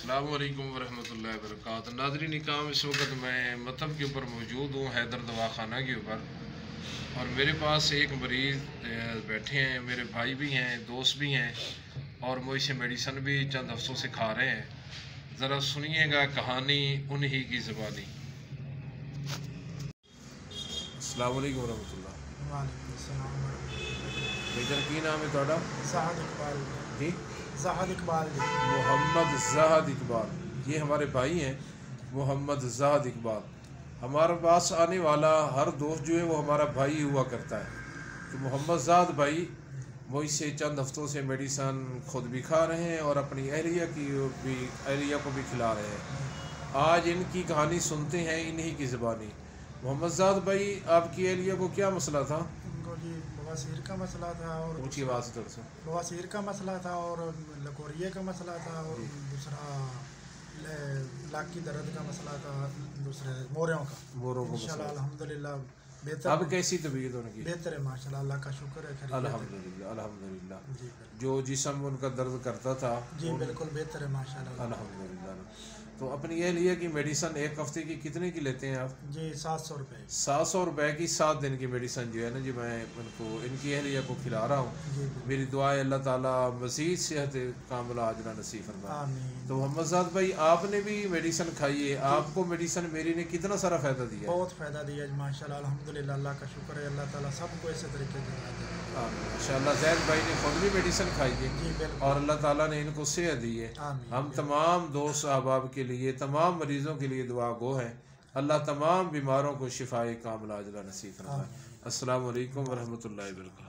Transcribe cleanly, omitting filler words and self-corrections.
अस्सलाम वालेकुम वरहमतुल्लाहि वबरकातुहू। नाज़रीन इकराम, इस वक्त मैं मतब के ऊपर मौजूद हूँ, हैदर दवाखाना के ऊपर। और मेरे पास एक मरीज़ बैठे हैं, मेरे भाई भी हैं, दोस्त भी हैं, और वो इसे मेडिसन भी चंद हफ्तों से खा रहे हैं। ज़रा सुनिएगा कहानी उन्हीं की ज़बानी। अस्सलाम वालेकुम वरहमतुल्लाह। वालेकुम सलाम मेजर की नाम है थोड़ा? ज़ाहद इकबाल जी, ज़ाहद इकबाल जी। मोहम्मद ज़ाहद इकबाल, ये हमारे भाई हैं, मोहम्मद ज़ाहद इकबाल। हमारे पास आने वाला हर दोस्त जो है वो हमारा भाई हुआ करता है। तो मोहम्मद ज़ाहद भाई वो इससे चंद हफ्तों से मेडिसन खुद भी खा रहे हैं और अपनी अहलिया को भी खिला रहे हैं। आज इनकी कहानी सुनते हैं इन्हीं की ज़बानी। मोहम्मद ज़ाहद भाई, आपकी अहलिया को क्या मसला था? उनको जी बवासीर का मसला था, और ऊँची आवाज़ से थोड़ा सा। बवासीर का मसला था, और लकोरिए का मसला था, और दूसरा लाख की दर्द का मसला था, दूसरे मोरों का। इंशाल्लाह अल्हम्दुलिल्लाह बेहतर। अब कैसी तबीयत उनकी? बेहतर है माशाल्लाह, अल्लाह का शुक्र है, खैरियत है। अल्हम्दुलिल्लाह अल्हम्दुलिल्लाह। जी जो जिस्म उनका दर्द करता था जी बिल्कुल बेहतर है माशाल्लाह। अल्हम्दुलिल्लाह। तो अपनी अहलिया की मेडिसन एक हफ्ते की कितने की लेते हैं आप? जी 700 रुपये। 700 रुपए की 7 दिन की मेडिसन जो है ना जी, मैं उनको इनकी अहलिया को खिला रहा हूँ। जी मेरी दुआ है अल्लाह ताला मज़ीद सेहत कामिला आजरा नसीब फरमाए। आमीन। तो मोहम्मद ज़ाहद भाई, आपने भी मेडिसन खाई है, आपको मेडिसन मेरी ने कितना सारा फ़ायदा दिया? बहुत फ़ायदा दिया माशाल्लाह अल्हम्दुलिल्लाह, अल्लाह का शुक्र है, अल्लाह ताला सबको ऐसे तरीके से। माशाल्लाह ज़ैद भाई ने खुद भी मेडिसन खाई है जी बिल्कुल। और अल्लाह ताला ने इनको सेहत दी है। आमीन। हम तमाम दोस्त अहबाब के लिए, तमाम मरीज़ों के लिए दुआ गो हैं। अल्लाह तमाम बीमारों को शिफाए कामिला अजला नसीब फरमाए। अस्सलाम वालेकुम वरहमतुल्लाहि वबरकातुहू।